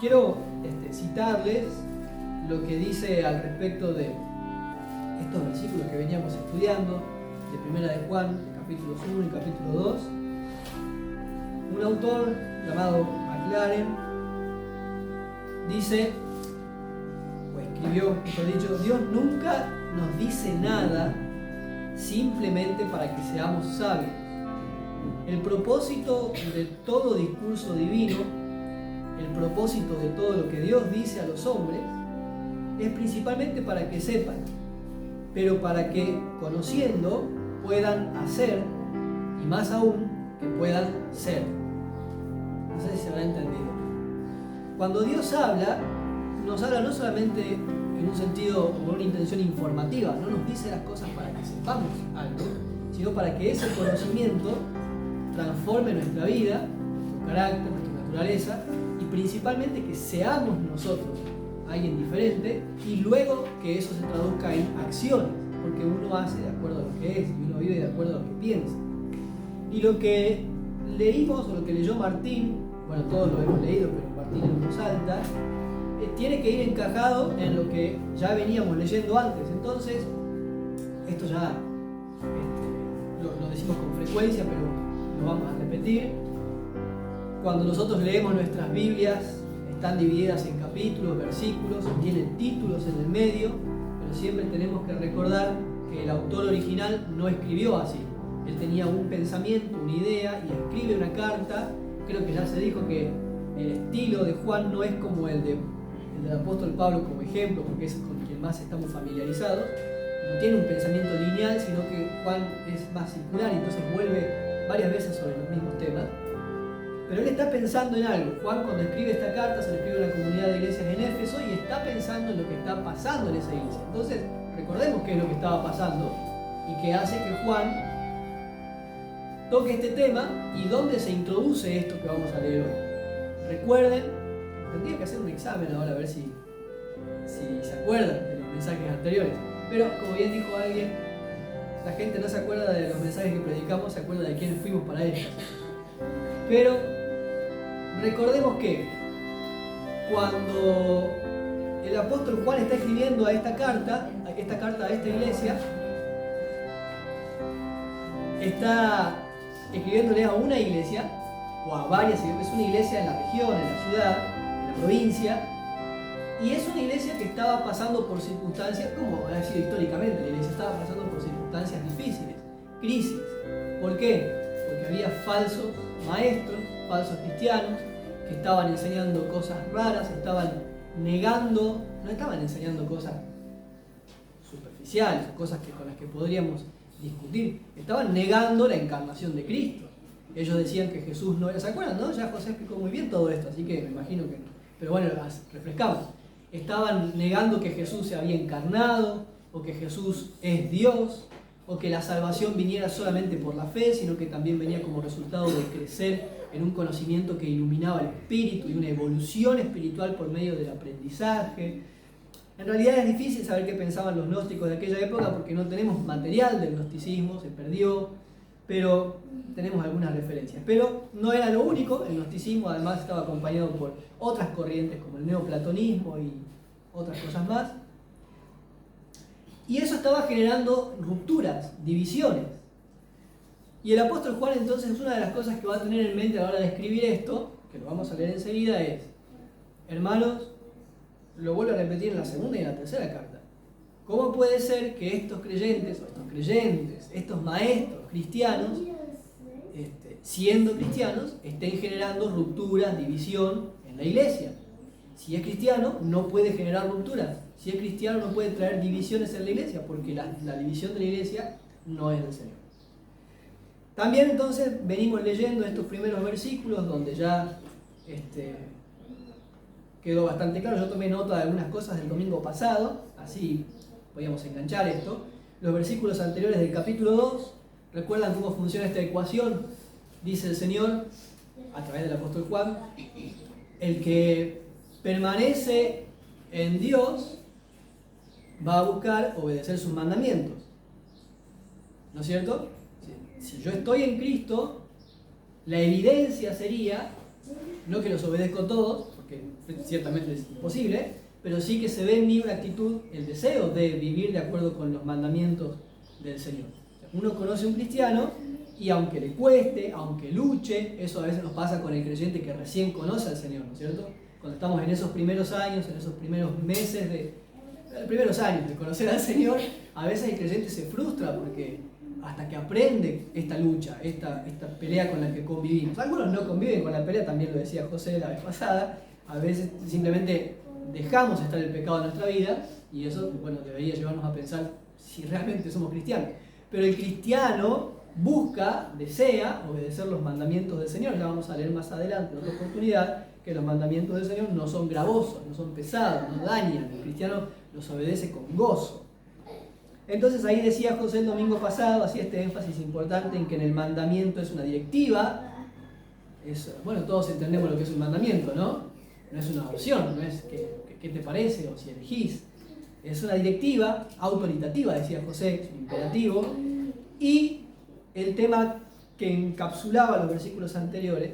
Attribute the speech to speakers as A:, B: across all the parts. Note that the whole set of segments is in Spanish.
A: Quiero citarles lo que dice al respecto de estos versículos que veníamos estudiando, de Primera de Juan, capítulos 1 y capítulo 2. Un autor llamado McLaren dice, o escribió, mejor dicho, Dios nunca nos dice nada simplemente para que seamos sabios. El propósito de todo discurso divino, el propósito de todo lo que Dios dice a los hombres, es principalmente para que sepan, pero para que, conociendo, puedan hacer, y más aún, que puedan ser. No sé si se habrá entendido. Cuando Dios habla, nos habla no solamente en un sentido o con una intención informativa, no nos dice las cosas para que sepamos algo, sino para que ese conocimiento transforme nuestra vida, nuestro carácter, nuestra naturaleza, y principalmente que seamos nosotros alguien diferente, y luego que eso se traduzca en acciones, porque uno hace de acuerdo a lo que es, y uno vive de acuerdo a lo que piensa. Y lo que leímos, o lo que leyó Martín, bueno, todos lo hemos leído, pero Martín en voz alta, tiene que ir encajado en lo que ya veníamos leyendo antes. Entonces, esto ya lo decimos con frecuencia, pero lo vamos a repetir. Cuando nosotros leemos nuestras Biblias, están divididas en capítulos, versículos, tienen títulos en el medio, pero siempre tenemos que recordar que el autor original no escribió así. Él tenía un pensamiento, una idea, y escribe una carta. Creo que ya se dijo que el estilo de Juan no es como el del apóstol Pablo como ejemplo, porque es con quien más estamos familiarizados. No tiene un pensamiento lineal, sino que Juan es más circular, y entonces vuelve varias veces sobre los mismos temas. Pero él está pensando en algo. Juan, cuando escribe esta carta, se le escribe a una comunidad de iglesias en Éfeso, y está pensando en lo que está pasando en esa iglesia. Entonces, recordemos qué es lo que estaba pasando y qué hace que Juan toque este tema y dónde se introduce esto que vamos a leer hoy. Recuerden, tendría que hacer un examen ahora a ver si se acuerdan de los mensajes anteriores. Pero, como bien dijo alguien, la gente no se acuerda de los mensajes que predicamos, se acuerda de quiénes fuimos para ellos. Pero recordemos que cuando el apóstol Juan está escribiendo esta carta a esta iglesia, está escribiéndole a una iglesia, o a varias, es una iglesia en la región, en la ciudad, en la provincia, y es una iglesia que estaba pasando por circunstancias, como ha sido históricamente, la iglesia estaba pasando por circunstancias difíciles, crisis. ¿Por qué? Porque había falsos maestros, falsos cristianos, que estaban enseñando cosas raras, estaban negando, no estaban enseñando cosas superficiales, cosas con las que podríamos discutir, estaban negando la encarnación de Cristo. Ellos decían que Jesús no era, ¿se acuerdan, no? Ya José explicó muy bien todo esto, así que me imagino que no. Pero bueno, las refrescamos. Estaban negando que Jesús se había encarnado, o que Jesús es Dios, o que la salvación viniera solamente por la fe, sino que también venía como resultado de crecer en un conocimiento que iluminaba el espíritu y una evolución espiritual por medio del aprendizaje. En realidad es difícil saber qué pensaban los gnósticos de aquella época porque no tenemos material del gnosticismo, se perdió, pero tenemos algunas referencias. Pero no era lo único, el gnosticismo además estaba acompañado por otras corrientes como el neoplatonismo y otras cosas más. Y eso estaba generando rupturas, divisiones. Y el apóstol Juan entonces, una de las cosas que va a tener en mente a la hora de escribir esto, que lo vamos a leer enseguida, es: hermanos, lo vuelvo a repetir en la segunda y en la tercera carta, ¿cómo puede ser que estos creyentes, estos maestros cristianos, siendo cristianos, estén generando rupturas, división en la iglesia? Si es cristiano, no puede generar rupturas. Si es cristiano, no puede traer divisiones en la iglesia, porque la división de la iglesia no es del Señor. También entonces venimos leyendo estos primeros versículos donde ya quedó bastante claro. Yo tomé nota de algunas cosas del domingo pasado, así podíamos enganchar esto. Los versículos anteriores del capítulo 2, ¿recuerdan cómo funciona esta ecuación? Dice el Señor, a través del apóstol Juan, el que permanece en Dios va a buscar obedecer sus mandamientos. ¿No es cierto? Si yo estoy en Cristo, la evidencia sería, no que los obedezco todos, que ciertamente es imposible, pero sí que se ve en mí una actitud, el deseo de vivir de acuerdo con los mandamientos del Señor. Uno conoce a un cristiano y aunque le cueste, aunque luche, eso a veces nos pasa con el creyente que recién conoce al Señor, ¿no es cierto? Cuando estamos en esos primeros años, en esos primeros meses primeros años de conocer al Señor, a veces el creyente se frustra porque hasta que aprende esta lucha, esta pelea con la que convivimos. Algunos no conviven con la pelea, también lo decía José la vez pasada, a veces simplemente dejamos estar el pecado en nuestra vida y eso, bueno, debería llevarnos a pensar si realmente somos cristianos. Pero el cristiano busca, desea obedecer los mandamientos del Señor. Ya vamos a leer más adelante en otra oportunidad que los mandamientos del Señor no son gravosos, no son pesados, no dañan. El cristiano los obedece con gozo. Entonces ahí decía José el domingo pasado, hacía este énfasis importante en que en el mandamiento es una directiva. Bueno, todos entendemos lo que es un mandamiento, ¿no? No es una opción, no es qué te parece o si elegís. Es una directiva autoritativa, decía José, es un imperativo. Y el tema que encapsulaba los versículos anteriores,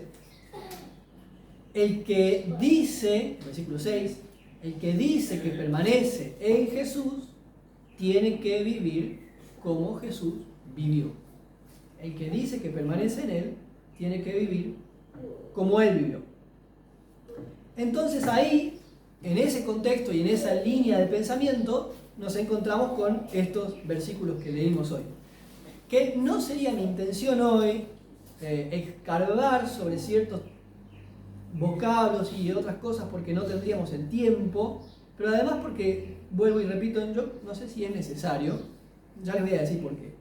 A: el que dice, versículo 6, el que dice que permanece en Jesús, tiene que vivir como Jesús vivió. El que dice que permanece en Él, tiene que vivir como Él vivió. Entonces ahí, en ese contexto y en esa línea de pensamiento, nos encontramos con estos versículos que leímos hoy. Que no sería mi intención hoy escarbar sobre ciertos vocablos y otras cosas porque no tendríamos el tiempo, pero además porque, vuelvo y repito, yo no sé si es necesario, ya les voy a decir por qué.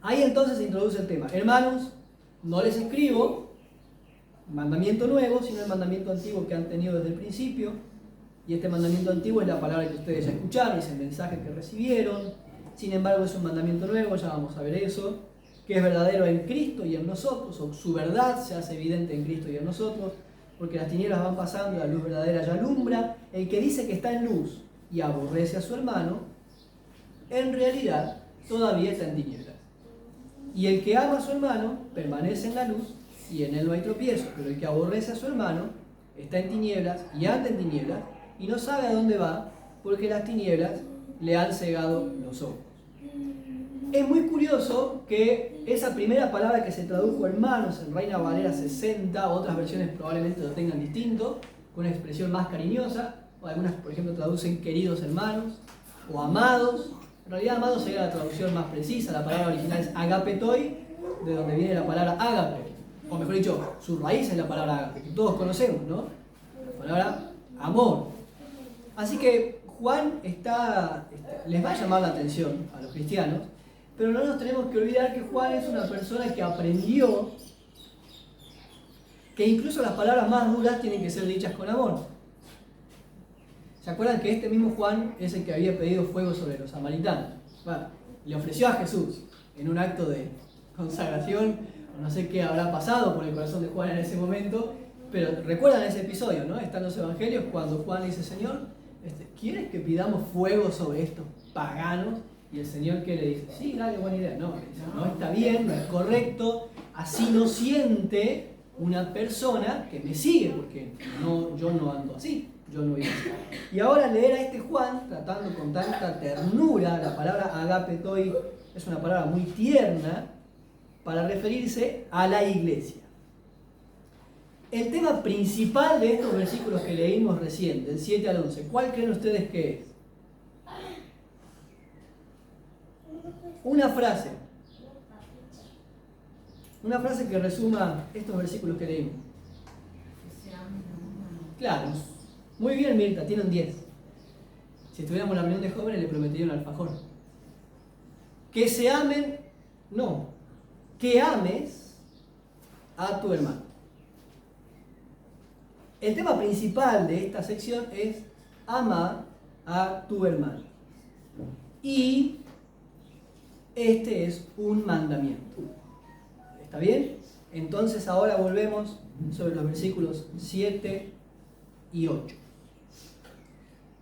A: Ahí entonces se introduce el tema. Hermanos, no les escribo mandamiento nuevo, sino el mandamiento antiguo que han tenido desde el principio, y este mandamiento antiguo es la palabra que ustedes ya escucharon, es el mensaje que recibieron. Sin embargo, es un mandamiento nuevo, ya vamos a ver eso, que es verdadero en Cristo y en nosotros, o su verdad se hace evidente en Cristo y en nosotros, porque las tinieblas van pasando, la luz verdadera ya alumbra. El que dice que está en luz y aborrece a su hermano, en realidad todavía está en tinieblas. Y el que ama a su hermano permanece en la luz y en él no hay tropiezo, pero el que aborrece a su hermano está en tinieblas y anda en tinieblas y no sabe a dónde va, porque las tinieblas le han cegado los ojos. Es muy curioso que esa primera palabra que se tradujo hermanos en Reina Valera 60, otras versiones probablemente lo tengan distinto, con una expresión más cariñosa, o algunas, por ejemplo, traducen queridos hermanos, o amados. En realidad, amados sería la traducción más precisa, la palabra original es agapetoi, de donde viene la palabra ágape, o mejor dicho, su raíz es la palabra ágape, que todos conocemos, ¿no? La palabra amor. Así que Juan les va a llamar la atención a los cristianos, pero no nos tenemos que olvidar que Juan es una persona que aprendió que incluso las palabras más duras tienen que ser dichas con amor. ¿Se acuerdan que este mismo Juan es el que había pedido fuego sobre los samaritanos? Bueno, le ofreció a Jesús en un acto de consagración, no sé qué habrá pasado por el corazón de Juan en ese momento, pero recuerdan ese episodio, ¿no? Están los evangelios cuando Juan dice: Señor, ¿quieres que pidamos fuego sobre estos paganos? Y el Señor, ¿qué le dice? Sí, dale, buena idea. No, no está bien, no es correcto, así no siente una persona que me sigue, porque yo no ando así, yo no vivo así. Y ahora leer a este Juan, tratando con tanta ternura, la palabra agapetoi es una palabra muy tierna para referirse a la iglesia. El tema principal de estos versículos que leímos recién, del 7 al 11, ¿cuál creen ustedes que es? Una frase que resuma estos versículos que leímos. Claro, muy bien Mirta, tienen 10. Si estuviéramos en la reunión de jóvenes le prometería un alfajor. Que se amen, no, que ames a tu hermano. El tema principal de esta sección es ama a tu hermano. Y este es un mandamiento. ¿Está bien? Entonces ahora volvemos sobre los versículos 7 y 8.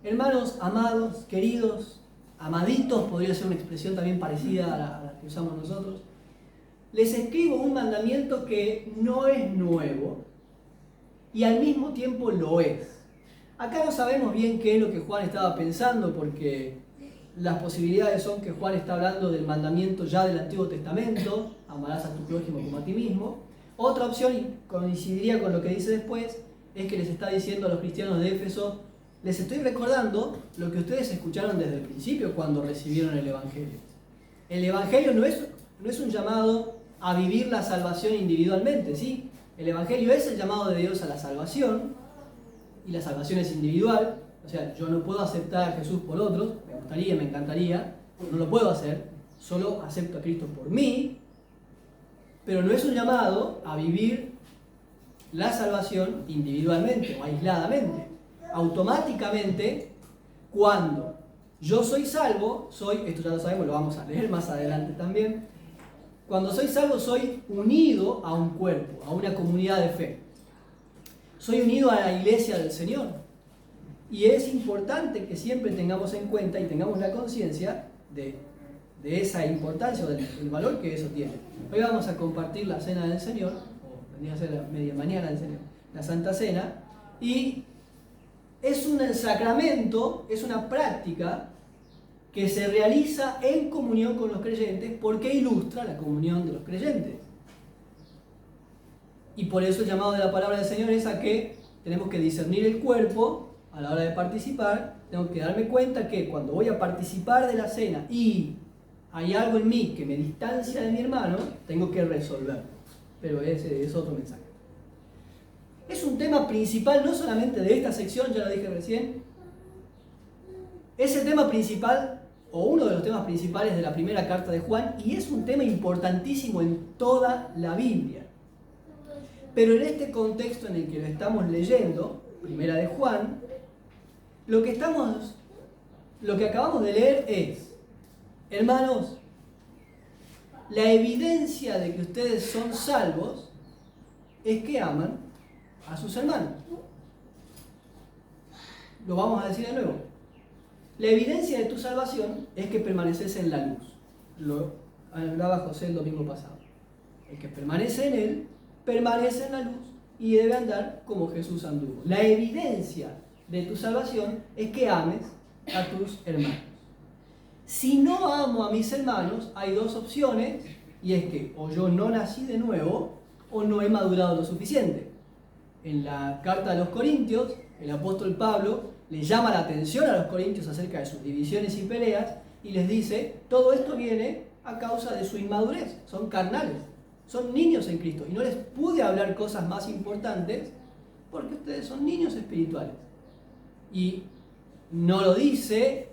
A: Hermanos, amados, queridos, amaditos, podría ser una expresión también parecida a la que usamos nosotros. Les escribo un mandamiento que no es nuevo y al mismo tiempo lo es. Acá no sabemos bien qué es lo que Juan estaba pensando, porque las posibilidades son que Juan está hablando del mandamiento ya del Antiguo Testamento, amarás a tu prójimo como a ti mismo. Otra opción, y coincidiría con lo que dice después, es que les está diciendo a los cristianos de Éfeso: les estoy recordando lo que ustedes escucharon desde el principio cuando recibieron el Evangelio. El Evangelio no es un llamado a vivir la salvación individualmente, ¿sí? El Evangelio es el llamado de Dios a la salvación, y la salvación es individual. O sea, yo no puedo aceptar a Jesús por otros, me gustaría, me encantaría, no lo puedo hacer, solo acepto a Cristo por mí, pero no es un llamado a vivir la salvación individualmente o aisladamente. Automáticamente, cuando yo soy salvo, esto ya lo sabemos, lo vamos a leer más adelante también, cuando soy salvo soy unido a un cuerpo, a una comunidad de fe. Soy unido a la iglesia del Señor. Y es importante que siempre tengamos en cuenta y tengamos la conciencia de esa importancia o del valor que eso tiene. Hoy vamos a compartir la cena del Señor, o vendría a ser la media mañana del Señor, la Santa Cena, y es un sacramento, es una práctica que se realiza en comunión con los creyentes porque ilustra la comunión de los creyentes. Y por eso el llamado de la palabra del Señor es a que tenemos que discernir el cuerpo a la hora de participar. Tengo que darme cuenta que cuando voy a participar de la cena y hay algo en mí que me distancia de mi hermano, tengo que resolverlo. Pero ese es otro mensaje. Es un tema principal no solamente de esta sección, ya lo dije recién. Es el tema principal, o uno de los temas principales de la primera carta de Juan, y es un tema importantísimo en toda la Biblia. Pero en este contexto en el que lo estamos leyendo, primera de Juan, lo que acabamos de leer es: hermanos, la evidencia de que ustedes son salvos es que aman a sus hermanos. Lo vamos a decir de nuevo. La evidencia de tu salvación es que permaneces en la luz. Lo hablaba José el domingo pasado. El que permanece en él, permanece en la luz y debe andar como Jesús anduvo. La evidencia de tu salvación es que ames a tus hermanos. Si no amo a mis hermanos, hay dos opciones, y es que o yo no nací de nuevo o no he madurado lo suficiente. En la carta a los Corintios, el apóstol Pablo le llama la atención a los corintios acerca de sus divisiones y peleas y les dice: todo esto viene a causa de su inmadurez, son carnales, son niños en Cristo, y no les pude hablar cosas más importantes porque ustedes son niños espirituales. Y no lo dice,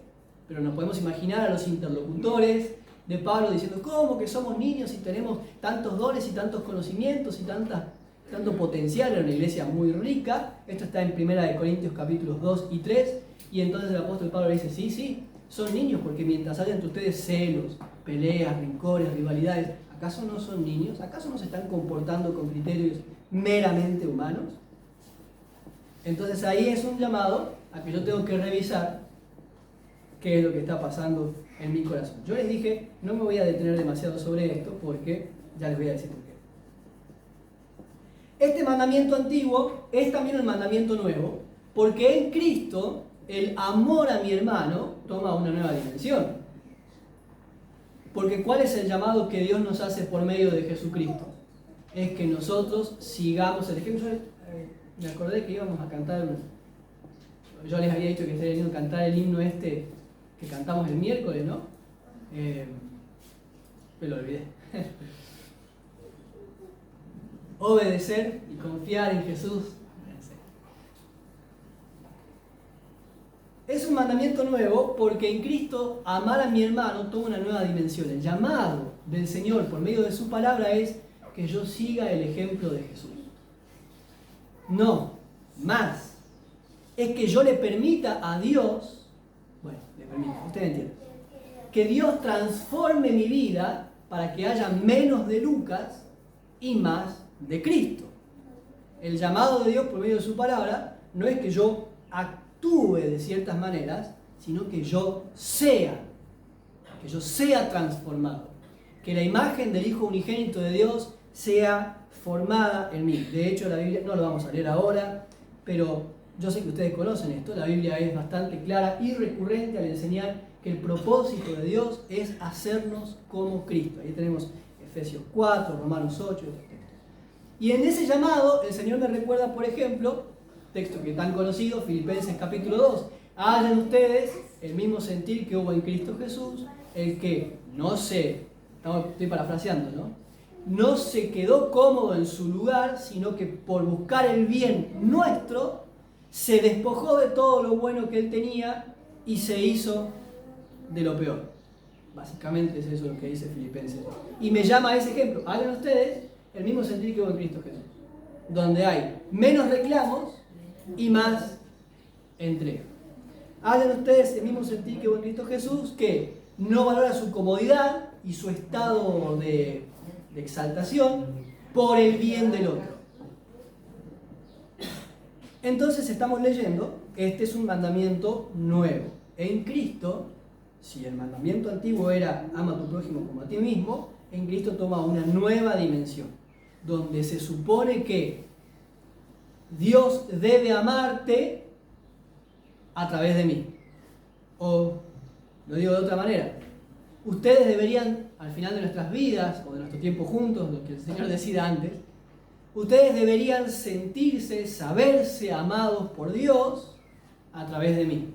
A: pero nos podemos imaginar a los interlocutores de Pablo diciendo: ¿cómo que somos niños y tenemos tantos dones y tantos conocimientos y tanto potencial? Era una iglesia muy rica. Esto está en 1 Corintios capítulos 2 y 3, y entonces el apóstol Pablo dice: sí, son niños, porque mientras haya entre ustedes celos, peleas, rencores, rivalidades, ¿acaso no son niños? ¿Acaso no se están comportando con criterios meramente humanos? Entonces ahí es un llamado a que yo tengo que revisar qué es lo que está pasando en mi corazón. Yo les dije, no me voy a detener demasiado sobre esto porque ya les voy a decir por qué. Este mandamiento antiguo es también el mandamiento nuevo, porque en Cristo el amor a mi hermano toma una nueva dimensión. Porque ¿cuál es el llamado que Dios nos hace por medio de Jesucristo? Es que nosotros sigamos el ejemplo. Me acordé que íbamos a cantar, yo les había dicho que estaría lindo cantar el himno este que cantamos el miércoles, ¿no? Me lo olvidé. Obedecer y confiar en Jesús. Es un mandamiento nuevo porque en Cristo amar a mi hermano toma una nueva dimensión. El llamado del Señor por medio de su palabra es que yo siga el ejemplo de Jesús. No, más. Es que yo le permita a Dios, usted entiende, que Dios transforme mi vida para que haya menos de Lucas y más de Cristo. El llamado de Dios por medio de su palabra no es que yo actúe de ciertas maneras, sino que yo sea transformado. Que la imagen del Hijo unigénito de Dios sea formada en mí. De hecho, la Biblia, no lo vamos a leer ahora, pero yo sé que ustedes conocen esto, la Biblia es bastante clara y recurrente al enseñar que el propósito de Dios es hacernos como Cristo. Ahí tenemos Efesios 4, Romanos 8, otros textos. Y en ese llamado, el Señor me recuerda, por ejemplo, texto que es tan conocido, Filipenses capítulo 2, hagan ustedes el mismo sentir que hubo en Cristo Jesús, el que estoy parafraseando, no se quedó cómodo en su lugar, sino que por buscar el bien nuestro, se despojó de todo lo bueno que él tenía y se hizo de lo peor. Básicamente es eso lo que dice Filipenses. Y me llama a ese ejemplo. Hagan ustedes el mismo sentir que hubo en Cristo Jesús, donde hay menos reclamos y más entrega. Hagan ustedes el mismo sentir que hubo en Cristo Jesús, que no valora su comodidad y su estado de exaltación por el bien del otro. Entonces estamos leyendo, este es un mandamiento nuevo. En Cristo, si el mandamiento antiguo era ama a tu prójimo como a ti mismo, en Cristo toma una nueva dimensión, donde se supone que Dios debe amarte a través de mí. O, lo digo de otra manera, ustedes deberían, al final de nuestras vidas, o de nuestro tiempo juntos, lo que el Señor decida antes, ustedes deberían sentirse, saberse amados por Dios a través de mí.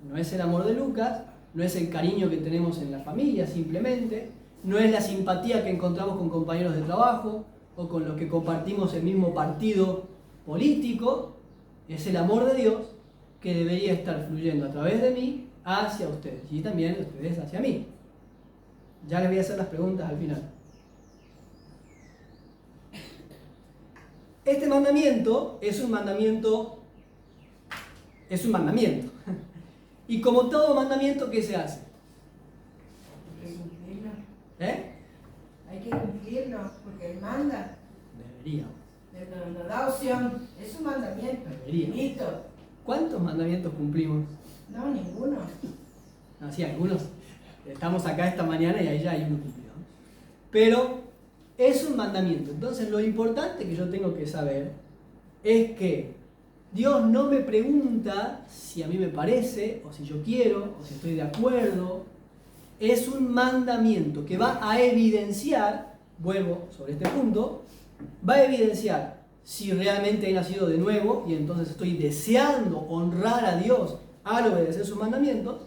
A: No es el amor de Lucas, no es el cariño que tenemos en la familia simplemente, no es la simpatía que encontramos con compañeros de trabajo o con los que compartimos el mismo partido político, es el amor de Dios que debería estar fluyendo a través de mí hacia ustedes y también ustedes hacia mí. Ya les voy a hacer las preguntas al final. Este mandamiento es un mandamiento. Y como todo mandamiento, ¿qué se hace?
B: Hay que cumplirlo.
A: Hay
B: que cumplirlo, porque Él manda.
A: Deberíamos.
B: Nos da opción. Es un mandamiento.
A: Deberíamos. ¿Cuántos mandamientos cumplimos?
B: No, ninguno.
A: No, sí, algunos. Estamos acá esta mañana y ahí ya hay uno cumplido. Pero es un mandamiento. Entonces lo importante que yo tengo que saber es que Dios no me pregunta si a mí me parece, o si yo quiero, o si estoy de acuerdo. Es un mandamiento que va a evidenciar, vuelvo sobre este punto, va a evidenciar si realmente he nacido de nuevo y entonces estoy deseando honrar a Dios al obedecer sus mandamientos,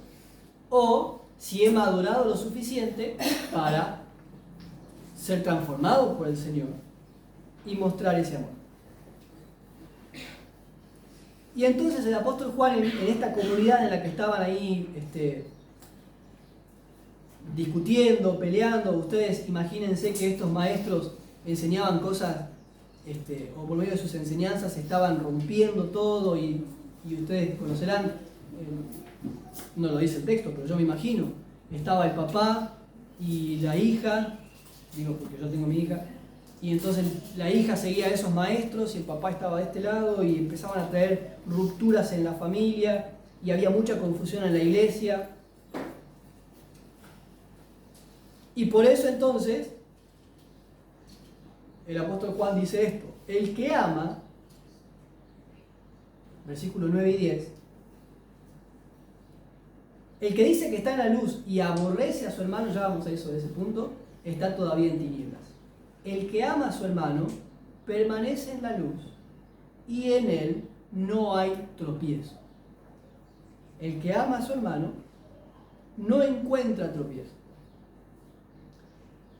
A: o si he madurado lo suficiente para ser transformado por el Señor y mostrar ese amor. Y entonces el apóstol Juan, en esta comunidad en la que estaban ahí discutiendo, peleando, ustedes imagínense que estos maestros enseñaban cosas, o por medio de sus enseñanzas estaban rompiendo todo y ustedes conocerán, no lo dice el texto, pero yo me imagino, estaba el papá y la hija, digo porque yo tengo mi hija, y entonces la hija seguía a esos maestros y el papá estaba de este lado y empezaban a traer rupturas en la familia y había mucha confusión en la iglesia. Y por eso entonces el apóstol Juan dice esto: el que ama, versículos 9 y 10, el que dice que está en la luz y aborrece a su hermano, ya vamos a eso de ese punto, está todavía en tinieblas. El que ama a su hermano permanece en la luz y en él no hay tropiezo. El que ama a su hermano no encuentra tropiezo.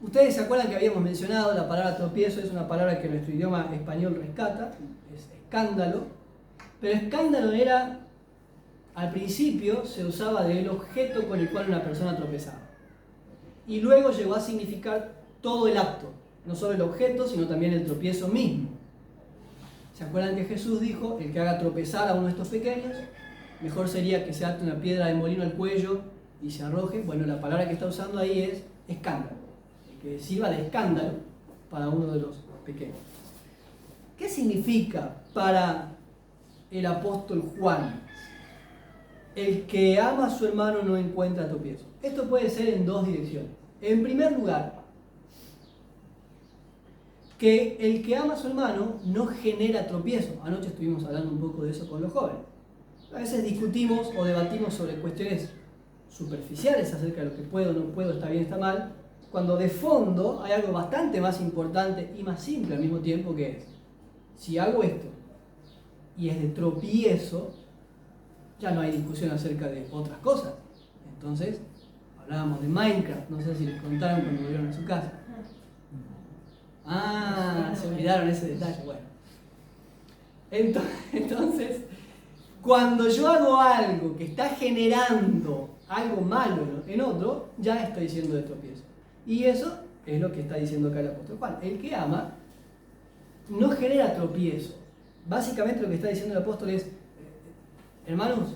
A: Ustedes se acuerdan que habíamos mencionado la palabra tropiezo, es una palabra que nuestro idioma español rescata, es escándalo, pero escándalo era, al principio se usaba del objeto con el cual una persona tropezaba y luego llegó a significar todo el acto, no solo el objeto, sino también el tropiezo mismo. ¿Se acuerdan que Jesús dijo: el que haga tropezar a uno de estos pequeños, mejor sería que se ate una piedra de molino al cuello y se arroje? Bueno, la palabra que está usando ahí es escándalo, que sirva de escándalo para uno de los pequeños. ¿Qué significa para el apóstol Juan el que ama a su hermano no encuentra tropiezo? Esto puede ser en dos direcciones. En primer lugar, que el que ama a su hermano no genera tropiezo. Anoche estuvimos hablando un poco de eso con los jóvenes. A veces discutimos o debatimos sobre cuestiones superficiales acerca de lo que puedo, no puedo, está bien, está mal, cuando de fondo hay algo bastante más importante y más simple al mismo tiempo, que es, si hago esto y es de tropiezo, ya no hay discusión acerca de otras cosas. Entonces, hablábamos de Minecraft, no sé si les contaron cuando volvieron a su casa. Ah, se olvidaron ese detalle, bueno. Entonces, cuando yo hago algo que está generando algo malo en otro, ya estoy siendo de tropiezo. Y eso es lo que está diciendo acá el apóstol Juan. El que ama no genera tropiezo. Básicamente lo que está diciendo el apóstol es, hermanos,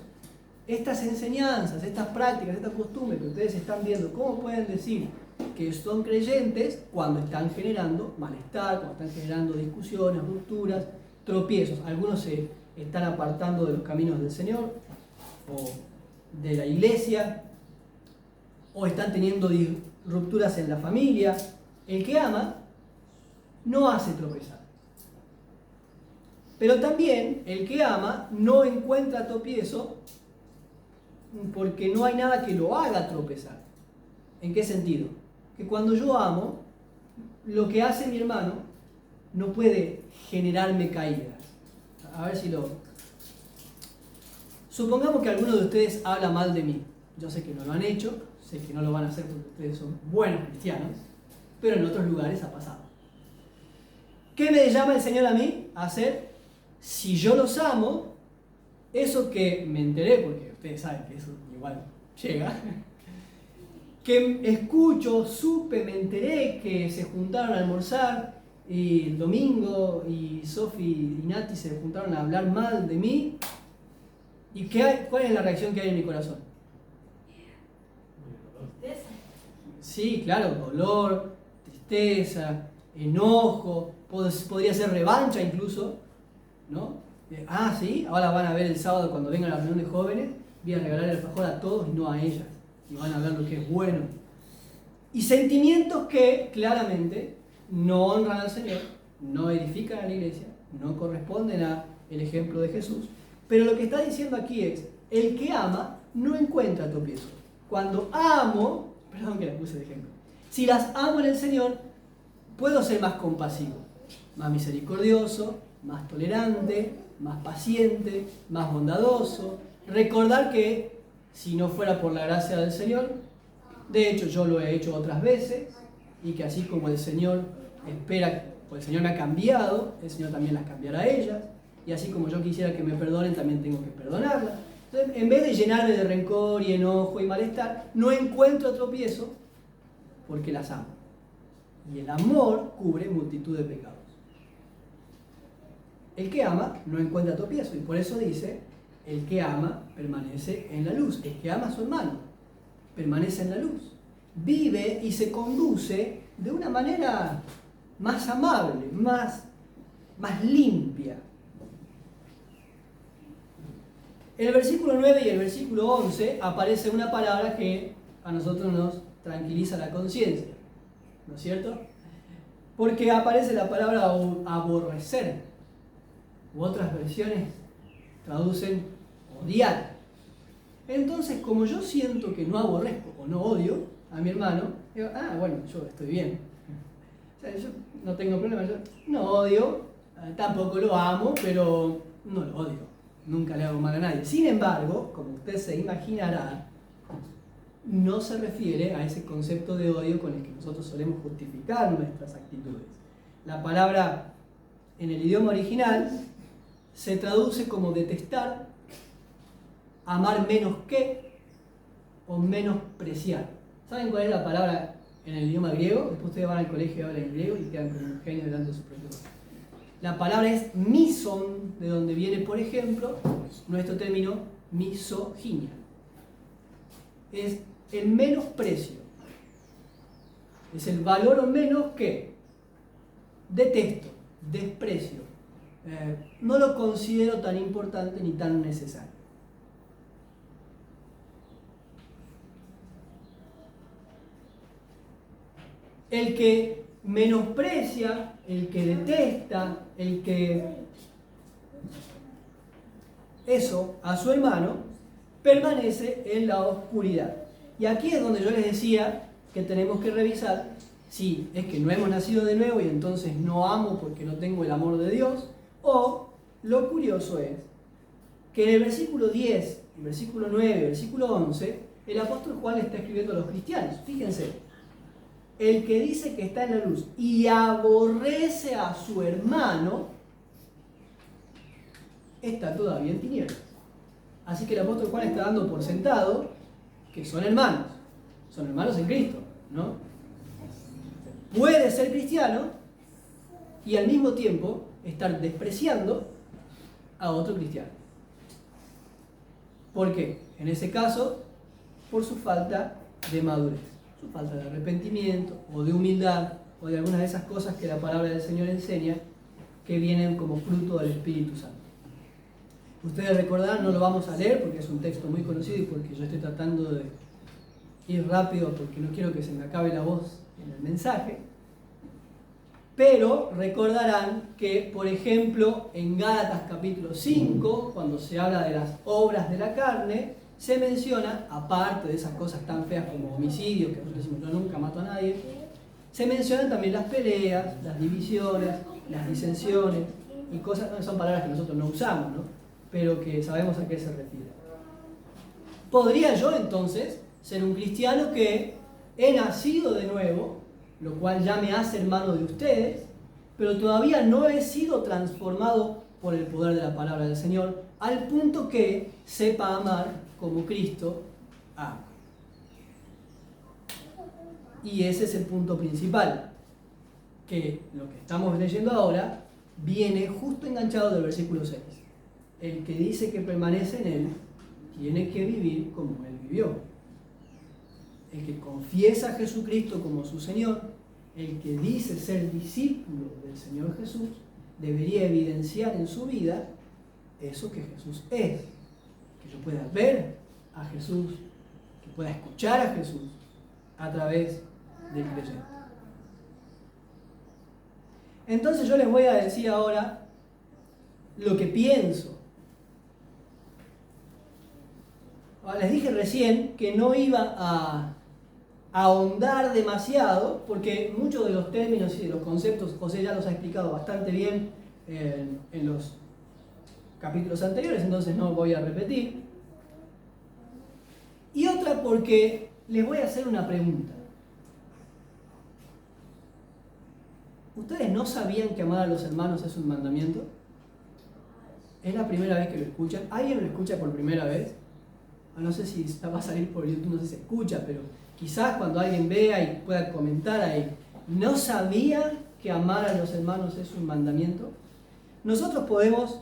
A: estas enseñanzas, estas prácticas, estas costumbres que ustedes están viendo, ¿cómo pueden decir que son creyentes cuando están generando malestar, cuando están generando discusiones, rupturas, tropiezos? Algunos se están apartando de los caminos del Señor o de la iglesia, o están teniendo rupturas en la familia. El que ama no hace tropezar. Pero también el que ama no encuentra tropiezo porque no hay nada que lo haga tropezar. ¿En qué sentido? Que cuando yo amo, lo que hace mi hermano no puede generarme caídas. A ver si lo... Supongamos que alguno de ustedes habla mal de mí. Yo sé que no lo han hecho, sé que no lo van a hacer porque ustedes son buenos cristianos, pero en otros lugares ha pasado. ¿Qué me llama el Señor a mí a hacer? Si yo los amo, eso que me enteré, porque ustedes saben que eso igual llega, que escucho, supe, me enteré que se juntaron a almorzar y el domingo y Sofi y Nati se juntaron a hablar mal de mí. ¿Y cuál es la reacción que hay en mi corazón?
B: Tristeza.
A: Sí, claro, dolor, tristeza, enojo, podría ser revancha incluso, ¿no? Sí, ahora van a ver el sábado cuando venga la reunión de jóvenes, voy a regalar el alfajor a todos y no a ellas, y van a ver lo que es bueno. Y sentimientos que claramente no honran al Señor, no edifican a la iglesia, no corresponden al ejemplo de Jesús. Pero lo que está diciendo aquí es, el que ama no encuentra tropiezo. Cuando amo, perdón que la puse de ejemplo, si las amo en el Señor, puedo ser más compasivo, más misericordioso, más tolerante, más paciente, más bondadoso. Recordar que si no fuera por la gracia del Señor, de hecho yo lo he hecho otras veces, y que así como el Señor espera, pues el Señor me ha cambiado, el Señor también las cambiará a ellas. Y así como yo quisiera que me perdonen, también tengo que perdonarlas. Entonces, en vez de llenarme de rencor y enojo y malestar, no encuentro tropiezo porque las amo. Y el amor cubre multitud de pecados. El que ama no encuentra tropiezo, y por eso dice, el que ama permanece en la luz. El que ama a su hermano permanece en la luz. Vive y se conduce de una manera más amable, más limpia. En el versículo 9 y el versículo 11 aparece una palabra que a nosotros nos tranquiliza la conciencia, ¿no es cierto? Porque aparece la palabra aborrecer, u otras versiones traducen odiar. Entonces, como yo siento que no aborrezco o no odio a mi hermano, digo, bueno, yo estoy bien. O sea, yo no tengo problema, yo no odio, tampoco lo amo, pero no lo odio. Nunca le hago mal a nadie. Sin embargo, como usted se imaginará, no se refiere a ese concepto de odio con el que nosotros solemos justificar nuestras actitudes. La palabra en el idioma original se traduce como detestar, amar menos que o menospreciar. ¿Saben cuál es la palabra en el idioma griego? Después ustedes van al colegio y hablan en griego y quedan como un genio delante de su profesor. La palabra es mison, de donde viene, por ejemplo, nuestro término misoginia. Es el menosprecio. Es el valor o menos que detesto, desprecio. No lo considero tan importante ni tan necesario. El que menosprecia, el que detesta, el que eso a su hermano, permanece en la oscuridad. Y aquí es donde yo les decía que tenemos que revisar si es que no hemos nacido de nuevo y entonces no amo porque no tengo el amor de Dios, o lo curioso es que en el versículo 10, el versículo 9, el versículo 11, el apóstol Juan le está escribiendo a los cristianos. Fíjense, el que dice que está en la luz y aborrece a su hermano, está todavía en tinieblas. Así que el apóstol Juan está dando por sentado que son hermanos en Cristo, ¿no? Puede ser cristiano y al mismo tiempo estar despreciando a otro cristiano. ¿Por qué? En ese caso, por su falta de madurez, su falta de arrepentimiento o de humildad o de algunas de esas cosas que la palabra del Señor enseña que vienen como fruto del Espíritu Santo. Ustedes recordarán, no lo vamos a leer porque es un texto muy conocido y porque yo estoy tratando de ir rápido porque no quiero que se me acabe la voz en el mensaje. Pero recordarán que, por ejemplo, en Gálatas capítulo 5, cuando se habla de las obras de la carne, se menciona, aparte de esas cosas tan feas como homicidio, que nosotros decimos yo nunca mato a nadie, se mencionan también las peleas, las divisiones, las disensiones y cosas, son palabras que nosotros no usamos, ¿no? Pero que sabemos a qué se refiere. ¿Podría yo entonces ser un cristiano que he nacido de nuevo, lo cual ya me hace hermano de ustedes, pero todavía no he sido transformado por el poder de la palabra del Señor, al punto que sepa amar como Cristo ama? Y ese es el punto principal, que lo que estamos leyendo ahora viene justo enganchado del versículo 6. El que dice que permanece en Él tiene que vivir como Él vivió. El que confiesa a Jesucristo como su Señor, el que dice ser discípulo del Señor Jesús, debería evidenciar en su vida eso que Jesús es. Que yo pueda ver a Jesús, que pueda escuchar a Jesús a través del creyente. Entonces yo les voy a decir ahora lo que pienso. Les dije recién que no iba a ahondar demasiado, porque muchos de los términos y de los conceptos José ya los ha explicado bastante bien en los capítulos anteriores, entonces no voy a repetir. Y otra porque les voy a hacer una pregunta. ¿Ustedes no sabían que amar a los hermanos es un mandamiento? ¿Es la primera vez que lo escuchan? ¿Alguien lo escucha por primera vez? No sé si va a salir por YouTube, no sé si se escucha, pero quizás cuando alguien vea y pueda comentar ahí, ¿no sabía que amar a los hermanos es un mandamiento? Nosotros podemos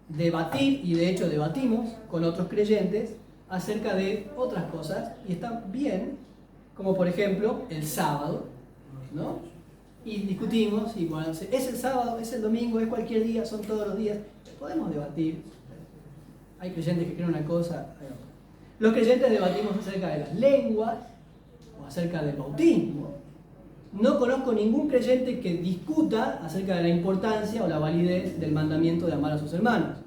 A: debatir, y de hecho debatimos con otros creyentes acerca de otras cosas, y está bien, como por ejemplo el sábado, ¿no? Y discutimos, y bueno, ¿es el sábado, es el domingo, es cualquier día, son todos los días? Podemos debatir. Hay creyentes que creen una cosa, hay otra. Los creyentes debatimos acerca de las lenguas o acerca del bautismo. No conozco ningún creyente que discuta acerca de la importancia o la validez del mandamiento de amar a sus hermanos.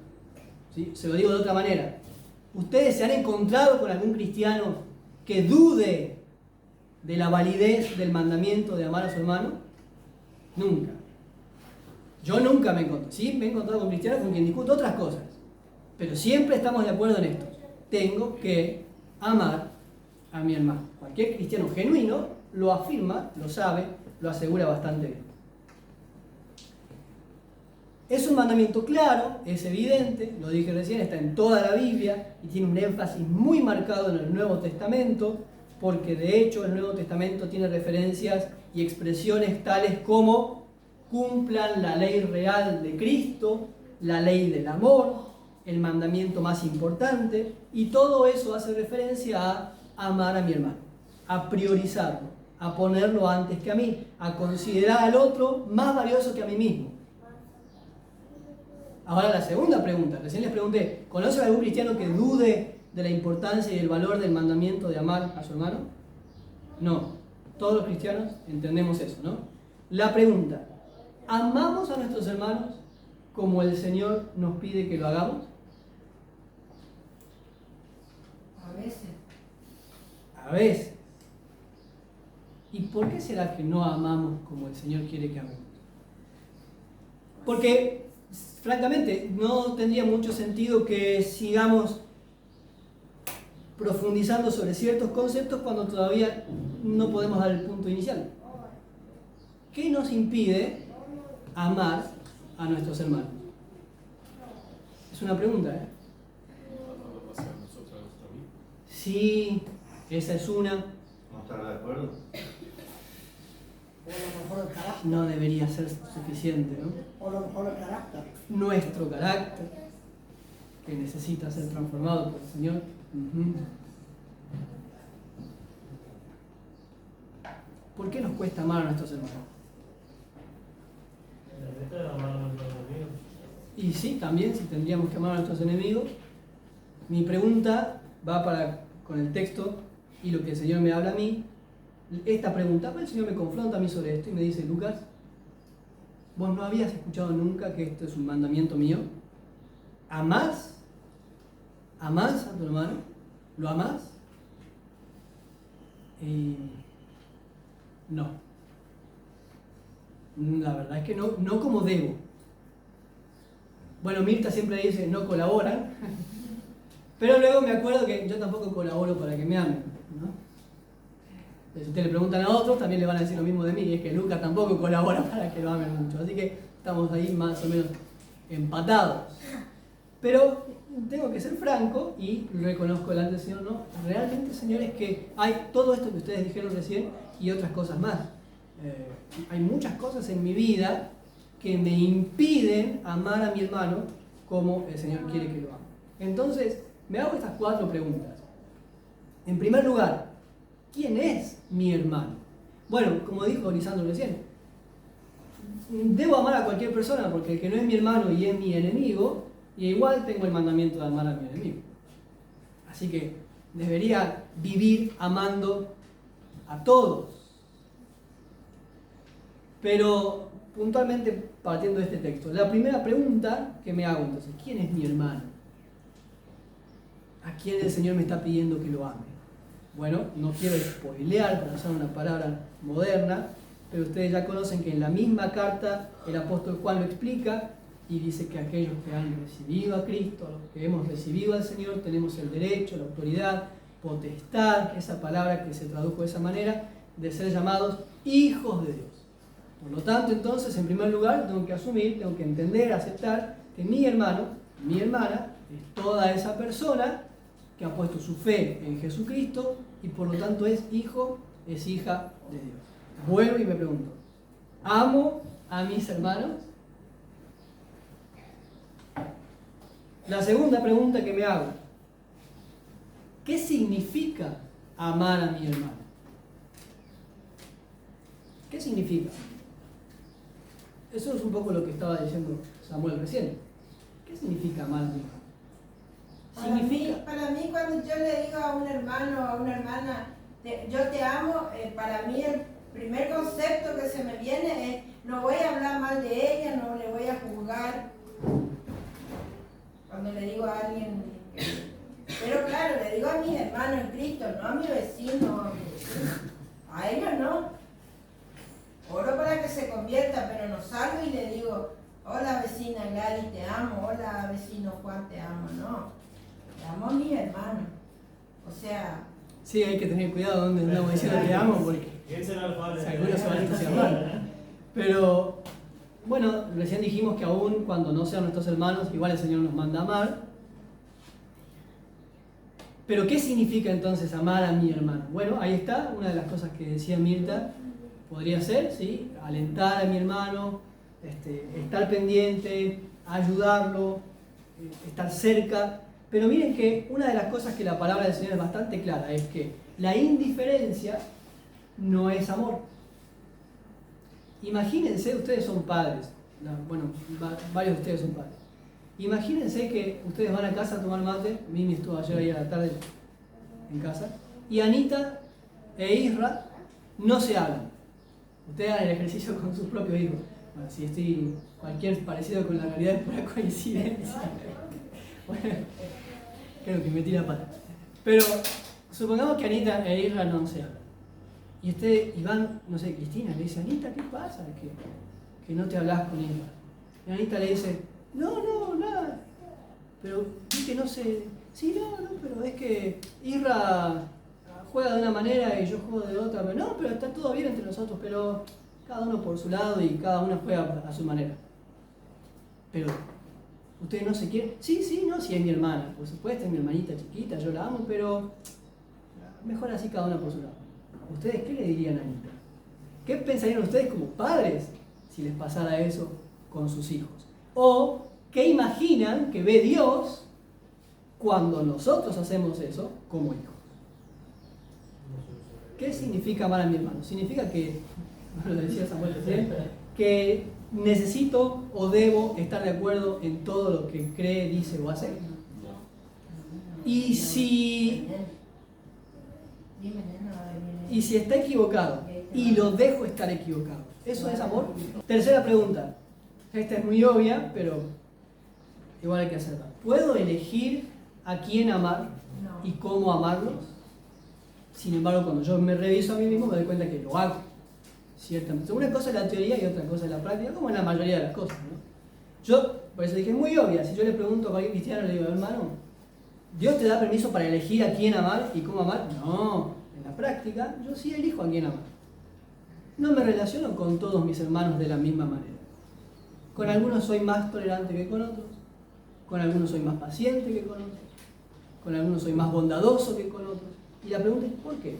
A: ¿Sí? Se lo digo de otra manera. ¿Ustedes se han encontrado con algún cristiano que dude de la validez del mandamiento de amar a su hermano? Nunca. Yo nunca me encontré. Sí, me he encontrado con cristianos con quien discuto otras cosas. Pero siempre estamos de acuerdo en esto. Tengo que amar a mi hermano. Cualquier cristiano genuino lo afirma, lo sabe, lo asegura bastante bien. Es un mandamiento claro, es evidente, lo dije recién, está en toda la Biblia y tiene un énfasis muy marcado en el Nuevo Testamento, porque de hecho el Nuevo Testamento tiene referencias y expresiones tales como cumplan la ley real de Cristo, la ley del amor, el mandamiento más importante, y todo eso hace referencia a amar a mi hermano, a priorizarlo, a ponerlo antes que a mí, a considerar al otro más valioso que a mí mismo. Ahora la segunda pregunta, recién les pregunté, ¿conocen algún cristiano que dude de la importancia y el valor del mandamiento de amar a su hermano? No, todos los cristianos entendemos eso, ¿no? La pregunta, ¿amamos a nuestros hermanos como el Señor nos pide que lo hagamos?
B: A veces.
A: A veces. ¿Y por qué será que no amamos como el Señor quiere que amemos? Porque, francamente, no tendría mucho sentido que sigamos profundizando sobre ciertos conceptos cuando todavía no podemos dar el punto inicial. ¿Qué nos impide amar a nuestros hermanos? Es una pregunta, ¿eh? Sí, esa es una.
C: ¿No estar de acuerdo?
D: O a lo mejor el carácter.
A: No debería ser suficiente, ¿no?
D: O a lo mejor el carácter.
A: Nuestro carácter, que necesita ser transformado por el Señor. ¿Por qué nos cuesta amar a nuestros hermanos? Y sí, también, si tendríamos que amar a nuestros enemigos. Mi pregunta va con el texto y lo que el Señor me habla a mí. Esta pregunta, el Señor me confronta a mí sobre esto y me dice, Lucas, ¿vos no habías escuchado nunca que esto es un mandamiento mío? ¿Amás? ¿Amás a tu hermano? ¿Lo amás? No. La verdad es que no como debo. Bueno, Mirta siempre dice, no colaboran. Pero luego me acuerdo que yo tampoco colaboro para que me amen, ¿no? Si ustedes le preguntan a otros, también le van a decir lo mismo de mí, y es que Lucas tampoco colabora para que lo amen mucho. Así que estamos ahí más o menos empatados. Pero tengo que ser franco y reconozco delante del Señor, ¿no? Realmente, Señor, es que hay todo esto que ustedes dijeron recién y otras cosas más. Hay muchas cosas en mi vida que me impiden amar a mi hermano como el Señor quiere que lo ame. Entonces, me hago estas 4 preguntas. En primer lugar, ¿quién es mi hermano? Bueno, como dijo Lisandro recién, debo amar a cualquier persona porque el que no es mi hermano y es mi enemigo, y igual tengo el mandamiento de amar a mi enemigo. Así que debería vivir amando a todos. Pero puntualmente partiendo de este texto, la primera pregunta que me hago entonces, ¿quién es mi hermano? ¿A quién el Señor me está pidiendo que lo ame? Bueno, no quiero spoilear para usar una palabra moderna, pero ustedes ya conocen que en la misma carta el apóstol Juan lo explica y dice que aquellos que han recibido a Cristo, los que hemos recibido al Señor, tenemos el derecho, la autoridad, potestad, esa palabra que se tradujo de esa manera, de ser llamados hijos de Dios. Por lo tanto, entonces, en primer lugar, tengo que asumir, tengo que entender, aceptar que mi hermano, mi hermana, es toda esa persona que ha puesto su fe en Jesucristo y por lo tanto es hijo, es hija de Dios. Vuelvo y me pregunto, ¿amo a mis hermanos? La segunda pregunta que me hago, ¿qué significa amar a mi hermano? ¿Qué significa? Eso es un poco lo que estaba diciendo Samuel recién. ¿Qué significa amar a mi hermano?
B: Para mí, cuando yo le digo a un hermano o a una hermana, yo te amo, para mí el primer concepto que se me viene es, no voy a hablar mal de ella, no le voy a juzgar. Cuando le digo a alguien, pero claro, le digo a mis hermanos en Cristo, no a mi vecino, a ellos no. Oro para que se convierta, pero no salgo y le digo, hola vecina Gladys, te amo, hola vecino Juan, te amo, no. Te amo a mis hermanos. O sea...
A: Sí, hay que tener cuidado donde andamos diciendo te amo, porque algunos se van a entusiasmar. Pero, bueno, recién dijimos que aún cuando no sean nuestros hermanos, igual el Señor nos manda a amar. Pero, ¿qué significa entonces amar a mi hermano? Bueno, ahí está, una de las cosas que decía Mirta, podría ser, ¿sí? Alentar a mi hermano, estar pendiente, ayudarlo, estar cerca. Pero miren que una de las cosas que la palabra del Señor es bastante clara es que la indiferencia no es amor. Imagínense, ustedes son padres, bueno, varios de ustedes son padres. Imagínense que ustedes van a casa a tomar mate, Mimi estuvo ayer ahí a la tarde en casa, y Anita e Isra no se hablan. Ustedes hagan el ejercicio con sus propios hijos. Bueno, si estoy cualquier parecido con la realidad es pura coincidencia. Bueno, creo que metí la pata. Pero supongamos que Anita e Isra no se hablan. Y ustedes, Iván, no sé, Cristina le dice, Anita, ¿qué pasa? Que no te hablas con Isra. Y Anita le dice, no, nada. Pero vi que no sé. Sí, no, pero es que Isra juega de una manera y yo juego de otra. No, pero está todo bien entre nosotros, pero cada uno por su lado y cada uno juega a su manera. Pero ustedes no se quieren. Sí, no, si es mi hermana, por supuesto, es mi hermanita chiquita, yo la amo, pero mejor así cada uno por su lado. ¿Ustedes qué le dirían a Anita? ¿Qué pensarían ustedes como padres si les pasara eso con sus hijos? ¿O qué imaginan que ve Dios cuando nosotros hacemos eso como hijos? ¿Qué significa amar a mi hermano? Significa que, lo decía Samuel recién, que necesito o debo estar de acuerdo en todo lo que cree, dice o hace. Y si está equivocado y lo dejo estar equivocado, ¿eso es amor? Tercera pregunta. Esta es muy obvia, pero igual hay que hacerla. ¿Puedo elegir a quién amar y cómo amarlos? Sin embargo, cuando yo me reviso a mí mismo, me doy cuenta que lo hago. Ciertamente. Una cosa es la teoría y otra cosa es la práctica, como en la mayoría de las cosas, ¿no? Yo, por eso dije, muy obvia. Si yo le pregunto a cualquier cristiano, le digo, hermano, ¿Dios te da permiso para elegir a quién amar y cómo amar? No. En la práctica, yo sí elijo a quién amar. No me relaciono con todos mis hermanos de la misma manera. Con algunos soy más tolerante que con otros. Con algunos soy más paciente que con otros. Con algunos soy más bondadoso que con otros. Y la pregunta es, ¿por qué?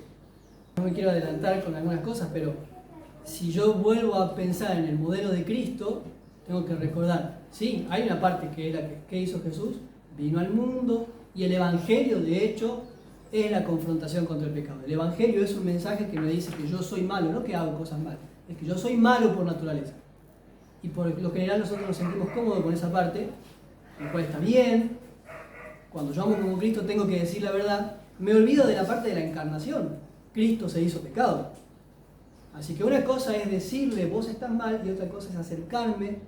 A: No me quiero adelantar con algunas cosas, pero si yo vuelvo a pensar en el modelo de Cristo, tengo que recordar, sí, hay una parte que es la que hizo Jesús, vino al mundo, y el Evangelio, de hecho, es la confrontación contra el pecado. El Evangelio es un mensaje que me dice que yo soy malo, no que hago cosas malas, es que yo soy malo por naturaleza. Y por lo general nosotros nos sentimos cómodos con esa parte, lo cual está bien. Cuando yo amo como Cristo tengo que decir la verdad. Me olvido de la parte de la encarnación. Cristo se hizo pecado. Así que una cosa es decirle, vos estás mal, y otra cosa es acercarme,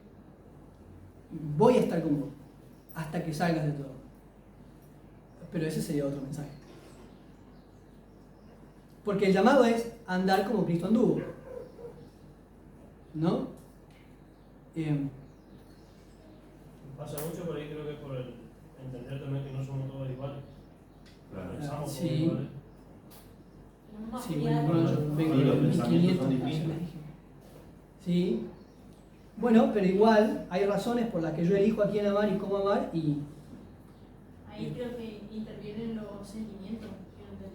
A: voy a estar con vos, hasta que salgas de todo. Pero ese sería otro mensaje. Porque el llamado es andar como Cristo anduvo. ¿No?
C: Pasa mucho por ahí, creo que por el entender también que no somos todos iguales.
E: Claro.
C: Pensamos
A: Sí.
C: todos iguales.
A: Sí, bueno, yo vengo de los 1500. Sí. Bueno, pero igual hay razones por las que yo elijo a quién amar y cómo amar y...
F: Ahí creo que intervienen los sentimientos.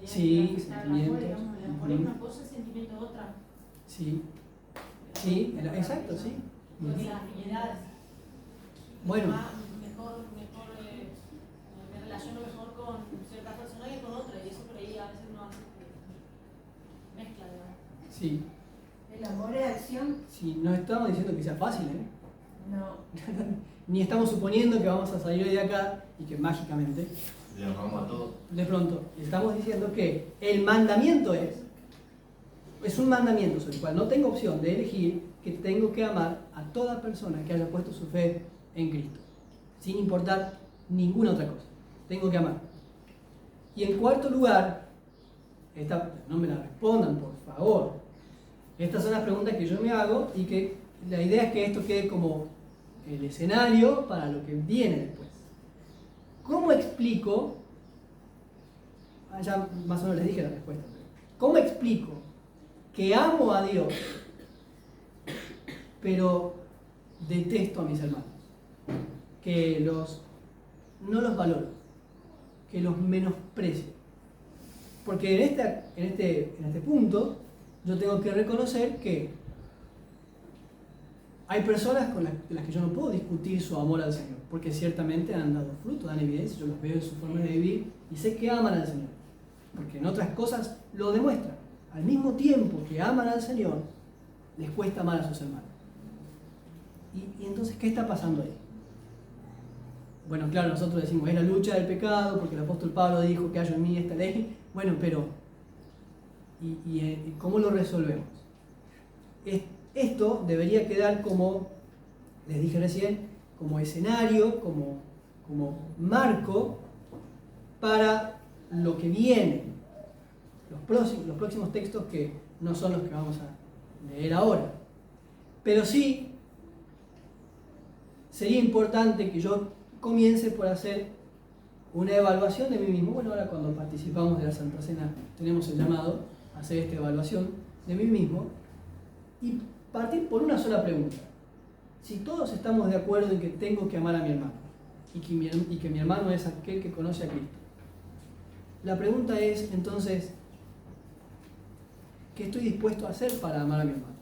F: Que
A: Sí,
F: que está
A: sentimientos.
F: afuera, digamos, el amor es una cosa, el sentimiento es otra.
A: Sí. Sí, exacto, sí.
F: O sea, afinidades.
A: Bueno.
F: Mejor me relaciono mejor con ciertas personas que con otras, y eso por ahí a veces no hace que mezcla, digamos.
A: Sí.
B: ¿El amor es acción?
A: Sí, no estamos diciendo que sea fácil, ¿eh?
B: No.
A: Ni estamos suponiendo que vamos a salir de acá y que mágicamente,
E: Le amamos a todos.
A: de pronto, estamos diciendo que el mandamiento es un mandamiento sobre el cual no tengo opción de elegir, que tengo que amar a toda persona que haya puesto su fe en Cristo, sin importar ninguna otra cosa. Tengo que amar. Y en cuarto lugar, no me la respondan, por favor. Estas son las preguntas que yo me hago y que la idea es que esto quede como el escenario para lo que viene después. ¿Cómo explico? Ya más o menos les dije la respuesta. ¿Cómo explico que amo a Dios, pero detesto a mis hermanos? Que no los valoro, que los menosprecio. Porque en este punto yo tengo que reconocer que hay personas con las que yo no puedo discutir su amor al Señor, porque ciertamente han dado fruto, dan evidencia, yo los veo en su forma de vivir y sé que aman al Señor, porque en otras cosas lo demuestran. Al mismo tiempo que aman al Señor, les cuesta amar a sus hermanos. Y entonces, ¿qué está pasando ahí? Bueno, claro, nosotros decimos, es la lucha del pecado, porque el apóstol Pablo dijo que hay en mí esta ley. Bueno, pero ¿y cómo lo resolvemos? Esto debería quedar como, les dije recién, como escenario, como marco para lo que viene, los próximos textos que no son los que vamos a leer ahora. Pero sí, sería importante que yo comience por hacer una evaluación de mí mismo. Bueno, ahora cuando participamos de la Santa Cena tenemos el llamado a hacer esta evaluación de mí mismo y partir por una sola pregunta. Si todos estamos de acuerdo en que tengo que amar a mi hermano y que mi hermano es aquel que conoce a Cristo, la pregunta es entonces, ¿qué estoy dispuesto a hacer para amar a mi hermano?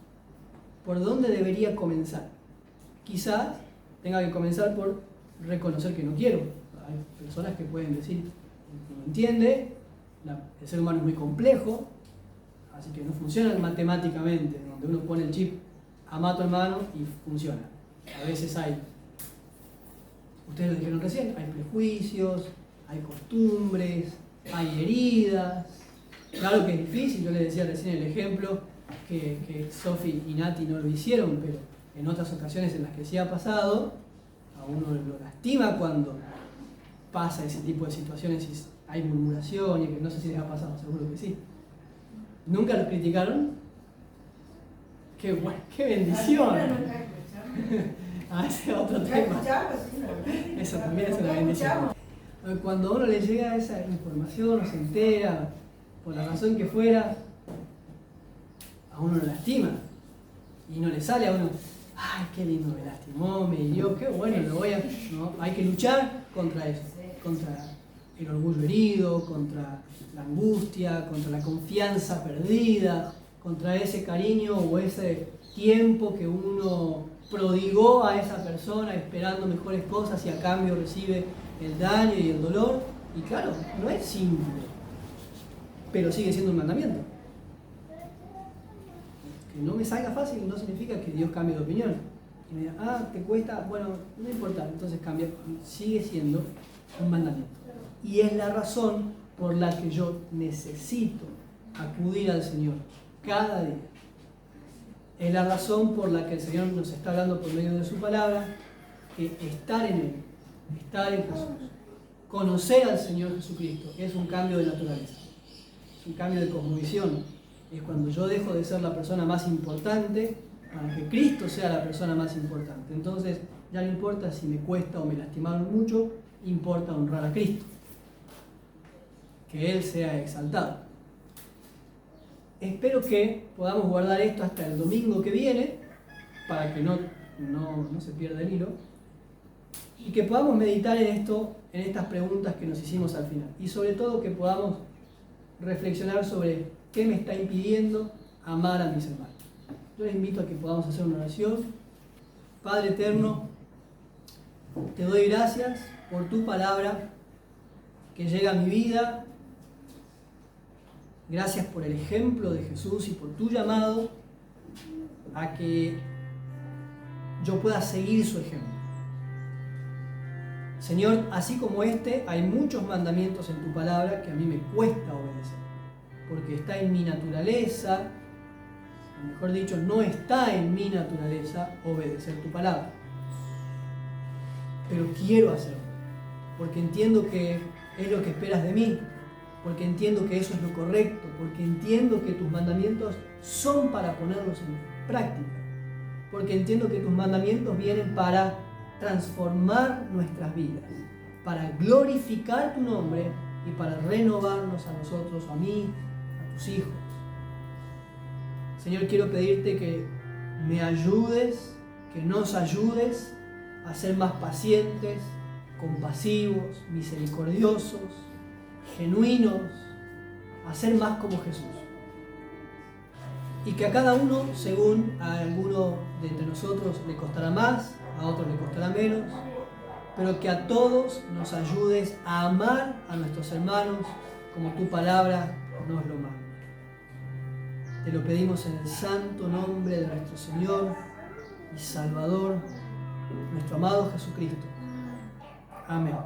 A: ¿Por dónde debería comenzar? Quizás tenga que comenzar por reconocer que no quiero. Hay personas que pueden decir, no entiende, el ser humano es muy complejo, así que no funciona matemáticamente, donde uno pone el chip, ama a tu hermano y funciona. A veces ustedes lo dijeron recién, hay prejuicios, hay costumbres, hay heridas. Claro que es difícil, yo les decía recién el ejemplo, que Sofi y Nati no lo hicieron, pero en otras ocasiones en las que sí ha pasado, a uno lo lastima cuando pasa ese tipo de situaciones y hay murmuración, y que no sé si les ha pasado, seguro que sí. ¿Nunca los criticaron? ¡Qué bueno! ¡Qué bendición! Ah, ese es otro tema. Eso también es una bendición. Cuando a uno le llega esa información o se entera, por la razón que fuera, a uno lo lastima. Y no le sale a uno, ¡ay, qué lindo, me lastimó, me hirió, qué bueno, no, hay que luchar contra eso, contra el orgullo herido, contra la angustia, contra la confianza perdida, contra ese cariño o ese tiempo que uno prodigó a esa persona esperando mejores cosas y a cambio recibe el daño y el dolor. Y claro, no es simple, pero sigue siendo un mandamiento. Que no me salga fácil no significa que Dios cambie de opinión. Y me diga, te cuesta, bueno, no importa, entonces cambia. Sigue siendo un mandamiento. Y es la razón por la que yo necesito acudir al Señor cada día. Es la razón por la que el Señor nos está hablando por medio de su palabra, que estar en Él, estar en Jesús, conocer al Señor Jesucristo, es un cambio de naturaleza, es un cambio de cosmovisión. Es cuando yo dejo de ser la persona más importante para que Cristo sea la persona más importante. Entonces ya no importa si me cuesta o me lastimaron mucho, importa honrar a Cristo, que Él sea exaltado. Espero que podamos guardar esto hasta el domingo que viene, para que no se pierda el hilo, y que podamos meditar en esto, en estas preguntas que nos hicimos al final, y sobre todo que podamos reflexionar sobre qué me está impidiendo amar a mis hermanos. Yo les invito a que podamos hacer una oración. Padre eterno, te doy gracias por tu palabra que llega a mi vida. Gracias por el ejemplo de Jesús y por tu llamado a que yo pueda seguir su ejemplo. Señor, así como hay muchos mandamientos en tu palabra que a mí me cuesta obedecer, porque está en mi naturaleza, o mejor dicho, no está en mi naturaleza obedecer tu palabra. Pero quiero hacerlo, porque entiendo que es lo que esperas de mí, porque entiendo que eso es lo correcto, porque entiendo que tus mandamientos son para ponerlos en práctica, porque entiendo que tus mandamientos vienen para transformar nuestras vidas, para glorificar tu nombre y para renovarnos a nosotros, a mí, a tus hijos. Señor, quiero pedirte que me ayudes, que nos ayudes a ser más pacientes, compasivos, misericordiosos, genuinos, a ser más como Jesús. Y que a cada uno, según a alguno de entre nosotros le costará más, a otros le costará menos, pero que a todos nos ayudes a amar a nuestros hermanos como tu palabra nos lo manda. Te lo pedimos en el santo nombre de nuestro Señor y Salvador, nuestro amado Jesucristo. Amén.